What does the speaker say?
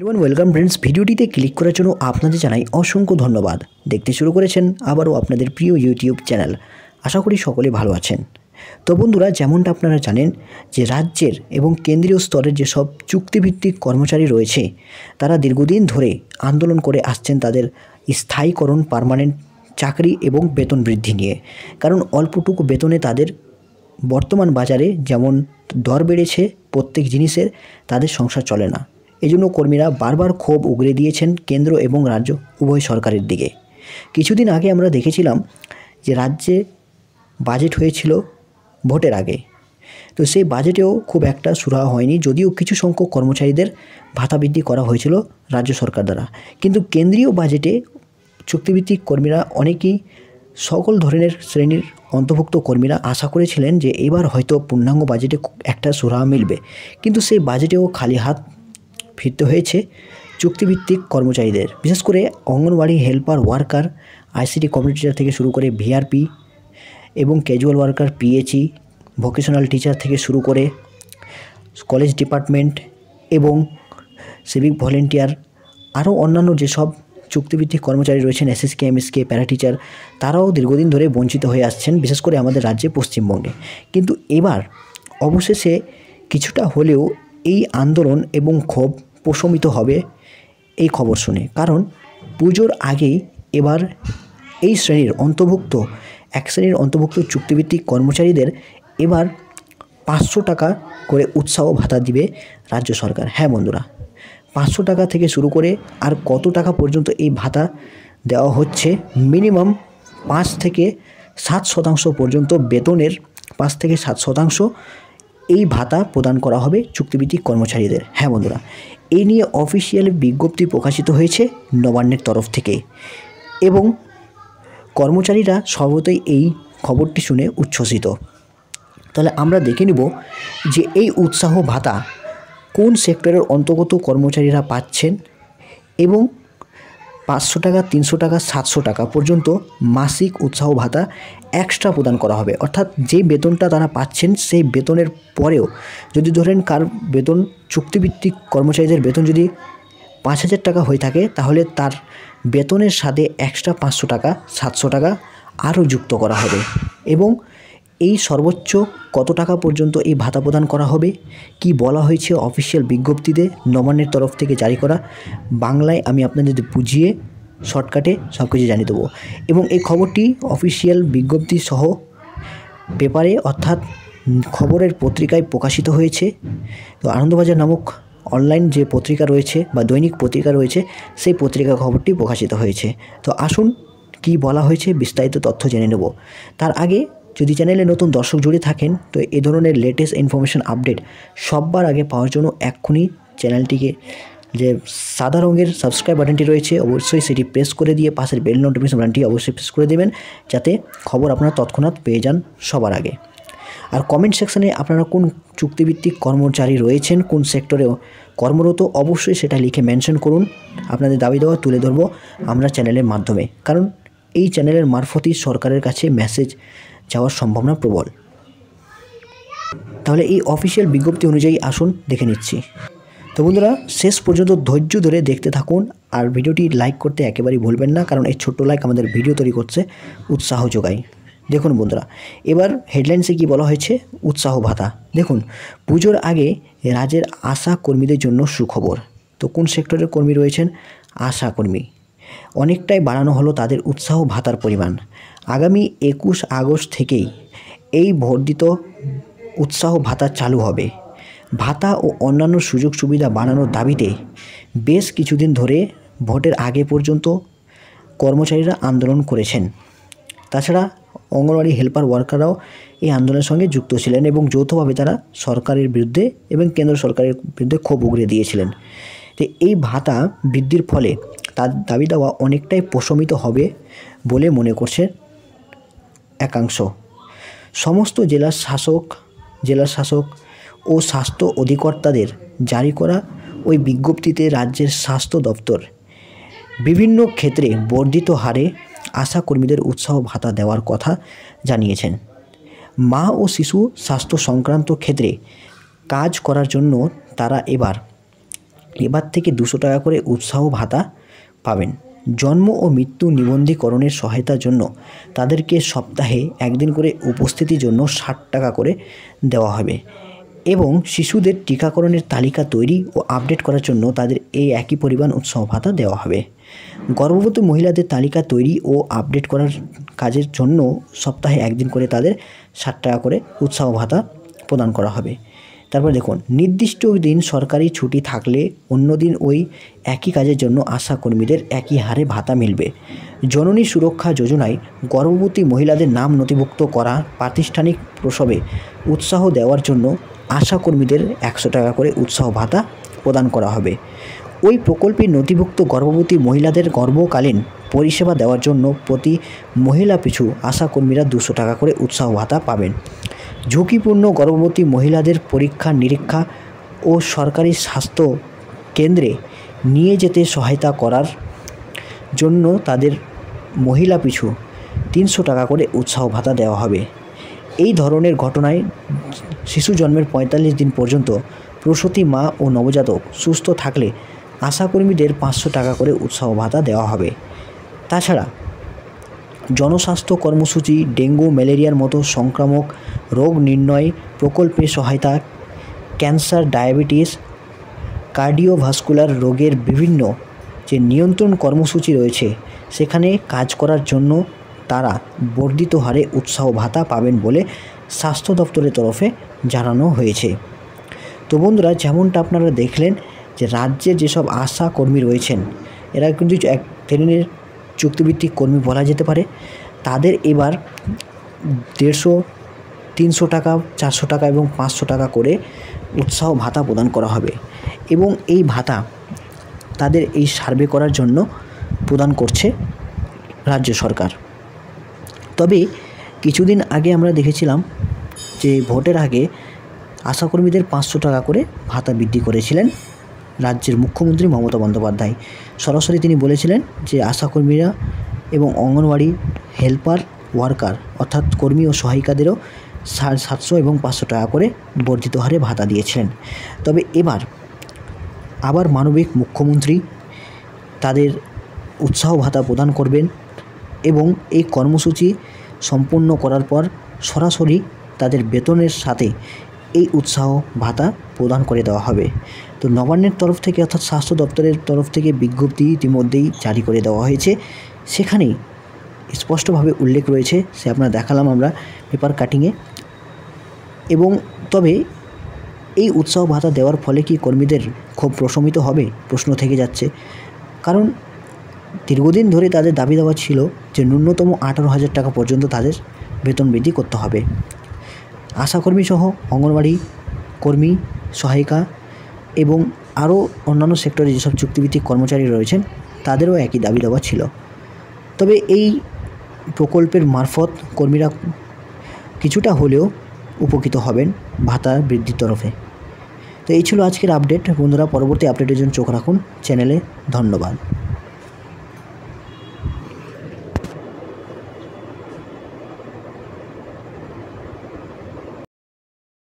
Everyone welcome friends, ভিডিওটিতে click করার জন্য আপনাদের জানাই অসংখ্য ধন্যবাদ। দেখতে শুরু করেছেন আবারও আপনাদের প্রিয় ইউটিউব চ্যানেল। আশা করি সকলে ভালো আছেন। তো বন্ধুরা, যেমনটা আপনারা জানেন যে রাজ্যের এবং কেন্দ্রীয় স্তরের যেসব চুক্তিভিত্তিক কর্মচারী রয়েছে তারা দীর্ঘদিন ধরে আন্দোলন করে আসছেন তাদের স্থায়ীকরণ, পার্মানেন্ট চাকরি এবং বেতন বৃদ্ধি নিয়ে। কারণ অল্পটুকু বেতনে তাদের বর্তমান বাজারে যেমন দর বেড়েছে প্রত্যেক জিনিসের, তাদের সংসার চলে না। এজন্য কর্মীরা বারবার ক্ষোভ উগরে দিয়েছেন কেন্দ্র এবং রাজ্য উভয় সরকারের দিকে। কিছুদিন আগে আমরা দেখেছিলাম যে রাজ্যে বাজেট হয়েছিল ভোটের আগে, তো সেই বাজেটেও খুব একটা সুরাহা হয়নি, যদিও কিছু সংখ্যক কর্মচারীদের ভাতা বৃদ্ধি করা হয়েছিল রাজ্য সরকার দ্বারা। কিন্তু কেন্দ্রীয় বাজেটে চুক্তিভিত্তিক কর্মীরা অনেকেই, সকল ধরনের শ্রেণীর অন্তর্ভুক্ত কর্মীরা আশা করেছিলেন যে এবার হয়তো পূর্ণাঙ্গ বাজেটে একটা সুরাহা মিলবে, কিন্তু সেই বাজেটেও খালি হাত ফিরতে হয়েছে চুক্তিভিত্তিক কর্মচারীদের। বিশেষ করে anganwadi helper, worker, ICT community teacher থেকে শুরু করে ভিআরপি এবং casual worker, PHE, vocational teacher থেকে শুরু করে কলেজ ডিপার্টমেন্ট এবং সিভিক ভলেন্টিয়ার, আরও অন্যান্য যেসব চুক্তিভিত্তিক কর্মচারী রয়েছেন, এসএসকে, এমএসকে, প্যারা টিচার, তারাও দীর্ঘদিন ধরে বঞ্চিত হয়ে আসছেন, বিশেষ করে আমাদের রাজ্যে পশ্চিমবঙ্গে। কিন্তু এবার অবশেষে কিছুটা হলেও এই আন্দোলন এবং ক্ষোভ প্রশমিত হবে এই খবর শুনে। কারণ পুজোর আগেই এবার এই শ্রেণীর অন্তর্ভুক্ত, এক শ্রেণীর অন্তর্ভুক্ত চুক্তিভিত্তিক কর্মচারীদের এবার 500 টাকা করে উৎসাহ ভাতা দিবে রাজ্য সরকার। হ্যাঁ বন্ধুরা, 500 টাকা থেকে শুরু করে আর কত টাকা পর্যন্ত এই ভাতা দেওয়া হচ্ছে, মিনিমাম 5 থেকে 7% পর্যন্ত বেতনের 5 থেকে 7% এই ভাতা প্রদান করা হবে চুক্তিভিত্তিক কর্মচারীদের। হ্যাঁ বন্ধুরা, এই নিয়ে অফিসিয়াল বিজ্ঞপ্তি প্রকাশিত হয়েছে নবান্নের তরফ থেকে এবং কর্মচারীরা সর্বতই এই খবরটি শুনে উচ্ছ্বসিত। তাহলে আমরা দেখে নিব যে এই উৎসাহ ভাতা কোন সেক্টরের অন্তর্গত কর্মচারীরা পাচ্ছেন এবং 500 টাকা, 300 টাকা, 700 টাকা পর্যন্ত মাসিক উৎসাহ ভাতা এক্সট্রা প্রদান করা হবে। অর্থাৎ যে বেতনটা তারা পাচ্ছেন সেই বেতনের পরেও যদি ধরেন কার বেতন, চুক্তিভিত্তিক কর্মচারীদের বেতন যদি 5000 টাকা হয়ে থাকে, তাহলে তার বেতনের সাথে এক্সট্রা 500 টাকা, 700 টাকা আরও যুক্ত করা হবে। এবং এই সর্বোচ্চ কত টাকা পর্যন্ত এই ভাতা প্রদান করা হবে, কি বলা হয়েছে অফিসিয়াল বিজ্ঞপ্তিতে নবান্নের তরফ থেকে জারি করা, বাংলায় আমি আপনাদের বুঝিয়ে শর্টকাটে সব কিছু জানিয়ে দেবো। এবং এই খবরটি অফিসিয়াল বিজ্ঞপ্তি সহ পেপারে, অর্থাৎ খবরের পত্রিকায় প্রকাশিত হয়েছে। তো আনন্দবাজার নামক অনলাইন যে পত্রিকা রয়েছে বা দৈনিক পত্রিকা রয়েছে, সেই পত্রিকা খবরটি প্রকাশিত হয়েছে। তো আসুন কি বলা হয়েছে বিস্তারিত তথ্য জেনে নেব। তার আগে যদি চ্যানেলে নতুন দর্শক জুড়ে থাকেন, তো এই ধরনের লেটেস্ট ইনফরমেশন আপডেট সবার আগে পাওয়ার জন্য এক্ষুনি চ্যানেলটিকে, যে সাদা রঙের সাবস্ক্রাইব বাটনটি রয়েছে, অবশ্যই সেটি প্রেস করে দিয়ে পাশের বেল নোটিফিকেশন বাটনটি অবশ্যই প্রেস করে দেবেন, যাতে খবর আপনারা তৎক্ষণাৎ পেয়ে যান সবার আগে। আর কমেন্ট সেকশানে আপনারা কোন চুক্তিভিত্তিক কর্মচারী রয়েছেন, কোন সেক্টরে কর্মরত, অবশ্যই সেটা লিখে মেনশন করুন। আপনাদের দাবি দেওয়া তুলে ধরবো আমরা চ্যানেলের মাধ্যমে, কারণ এই চ্যানেলের মারফতই সরকারের কাছে মেসেজ যাওয়ার সম্ভাবনা প্রবল। তাহলে এই অফিসিয়াল বিজ্ঞপ্তি অনুযায়ী আসুন দেখে নিচ্ছি। তো বন্ধুরা, শেষ পর্যন্ত ধৈর্য ধরে দেখতে থাকুন আর ভিডিওটি লাইক করতে একেবারেই ভুলবেন না, কারণ এই ছোট্ট লাইক আমাদের ভিডিও তৈরি করতে উৎসাহ যোগায়। দেখুন বন্ধুরা, এবার হেডলাইন্সে কি বলা হয়েছে, উৎসাহ ভাতা। দেখুন, পুজোর আগে রাজ্যের আশা কর্মীদের জন্য সুখবর। তো কোন সেক্টরের কর্মী রয়েছেন? আশা কর্মী। অনেকটাই বাড়ানো হলো তাদের উৎসাহ ভাতার পরিমাণ। আগামী 21 আগস্ট থেকেই এই বর্ধিত উৎসাহ ভাতা চালু হবে। ভাতা ও অন্যান্য সুযোগ সুবিধা বাড়ানোর দাবিতে বেশ কিছুদিন ধরে ভোটের আগে পর্যন্ত কর্মচারীরা আন্দোলন করেছেন। তাছাড়া অঙ্গনওয়াড়ি হেল্পার, ওয়ার্কাররাও এই আন্দোলনের সঙ্গে যুক্ত ছিলেন এবং যৌথভাবে তারা সরকারের বিরুদ্ধে এবং কেন্দ্র সরকারের বিরুদ্ধে ক্ষোভ উগরে দিয়েছিলেন। তো এই ভাতা বৃদ্ধির ফলে তার দাবি দেওয়া অনেকটাই প্রশমিত হবে বলে মনে করছে একাংশ। সমস্ত জেলার শাসক ও স্বাস্থ্য অধিকর্তাদের জারি করা ওই বিজ্ঞপ্তিতে রাজ্যের স্বাস্থ্য দপ্তর বিভিন্ন ক্ষেত্রে বর্ধিত হারে আশা কর্মীদের উৎসাহ ভাতা দেওয়ার কথা জানিয়েছেন। মা ও শিশু স্বাস্থ্য সংক্রান্ত ক্ষেত্রে কাজ করার জন্য তারা এবার এবার থেকে 200 টাকা করে উৎসাহ ভাতা পাবেন। জন্ম ও মৃত্যু নিবন্ধীকরণের সহায়তার জন্য তাদেরকে সপ্তাহে একদিন করে উপস্থিতির জন্য 60 টাকা করে দেওয়া হবে এবং শিশুদের টিকাকরণের তালিকা তৈরি ও আপডেট করার জন্য তাদের এই একই পরিমাণ উৎসাহ ভাতা দেওয়া হবে। গর্ভবতী মহিলাদের তালিকা তৈরি ও আপডেট করার কাজের জন্য সপ্তাহে একদিন করে তাদের 60 টাকা করে উৎসাহ ভাতা প্রদান করা হবে। তারপর দেখুন, নির্দিষ্ট দিন সরকারি ছুটি থাকলে অন্য দিন ওই একই কাজের জন্য আশা কর্মীদের একই হারে ভাতা মিলবে। জননী সুরক্ষা যোজনায় গর্ভবতী মহিলাদের নাম নথিভুক্ত করা প্রাতিষ্ঠানিক প্রসবে উৎসাহ দেওয়ার জন্য আশা কর্মীদের 100 টাকা করে উৎসাহ ভাতা প্রদান করা হবে। ওই প্রকল্পে নথিভুক্ত গর্ভবতী মহিলাদের গর্ভকালীন পরিষেবা দেওয়ার জন্য প্রতি মহিলা পিছু আশা কর্মীরা 200 টাকা করে উৎসাহ ভাতা পাবেন। ঝুঁকিপূর্ণ গর্ভবতী মহিলাদের পরীক্ষা নিরীক্ষা ও সরকারি স্বাস্থ্য কেন্দ্রে নিয়ে যেতে সহায়তা করার জন্য তাদের মহিলা পিছু 300 টাকা করে উৎসাহ ভাতা দেওয়া হবে। এই ধরনের ঘটনায় শিশু জন্মের 45 দিন পর্যন্ত প্রসূতি মা ও নবজাতক সুস্থ থাকলে আশাকর্মীদের 500 টাকা করে উৎসাহ ভাতা দেওয়া হবে। তাছাড়া জনস্বাস্থ্য কর্মসূচি, ডেঙ্গু ম্যালেরিয়ার মতো সংক্রামক রোগ নির্ণয় প্রকল্পে সহায়তা, ক্যান্সার, ডায়াবেটিস, কার্ডিওভাস্কুলার রোগের বিভিন্ন যে নিয়ন্ত্রণ কর্মসূচি রয়েছে সেখানে কাজ করার জন্য তারা বর্ধিত হারে উৎসাহ ভাতা পাবেন বলে স্বাস্থ্য দপ্তরের তরফে জানানো হয়েছে। তো বন্ধুরা, যেমনটা আপনারা দেখলেন যে রাজ্যের যেসব আশা কর্মী রয়েছেন এরা কিন্তু এক শ্রেণীর চুক্তিভিত্তিক কর্মী বলা যেতে পারে। তাদের এবার 150, 300 টাকা, 400 টাকা এবং 500 টাকা করে উৎসাহ ভাতা প্রদান করা হবে এবং এই ভাতা তাদের এই সার্ভে করার জন্য প্রদান করছে রাজ্য সরকার। তবে কিছুদিন আগে আমরা দেখেছিলাম যে ভোটের আগে আশাকর্মীদের 500 টাকা করে ভাতা বৃদ্ধি করেছিলেন রাজ্যের মুখ্যমন্ত্রী মমতা বন্দ্যোপাধ্যায়। সরাসরি তিনি বলেছিলেন যে আশাকর্মীরা এবং অঙ্গনওয়াড়ি হেল্পার ওয়ার্কার অর্থাৎ কর্মী ও সহায়িকাদেরও 700 এবং 500 টাকা করে বর্ধিত হারে ভাতা দিয়েছিলেন। তবে এবার আবার মানবিক মুখ্যমন্ত্রী তাদের উৎসাহ ভাতা প্রদান করবেন এবং এই কর্মসূচি সম্পূর্ণ করার পর সরাসরি তাদের বেতনের সাথে এই উৎসাহ ভাতা প্রদান করে দেওয়া হবে। তো নবান্নের তরফ থেকে অর্থাৎ স্বাস্থ্য দপ্তরের তরফ থেকে বিজ্ঞপ্তি ইতিমধ্যেই জারি করে দেওয়া হয়েছে। সেখানেই স্পষ্টভাবে উল্লেখ রয়েছে, সে আপনারা দেখালাম আমরা পেপার কাটিংয়ে। এবং তবে এই উৎসাহ ভাতা দেওয়ার ফলে কি কর্মীদের খুব প্রশমিত হবে প্রশ্ন থেকে যাচ্ছে। কারণ দীর্ঘদিন ধরে তাদের দাবি দেওয়া ছিল যে ন্যূনতম 18,000 টাকা পর্যন্ত তাদের বেতন বৃদ্ধি করতে হবে। আশাকর্মী সহ অঙ্গনওয়াড়ি কর্মী, সহায়িকা এবং আরও অন্যান্য সেক্টরে যেসব চুক্তিভিত্তিক কর্মচারী রয়েছেন তাদেরও একই দাবি দেওয়া ছিল। তবে এই প্রকল্পের মারফত কর্মীরা কিছুটা হলেও উপকৃত হবেন ভাতা বৃদ্ধির তরফে। তো এই ছিল আজকের আপডেট। বন্ধুরা, পরবর্তী আপডেটের জন্য চোখ রাখুন চ্যানেলে। ধন্যবাদ।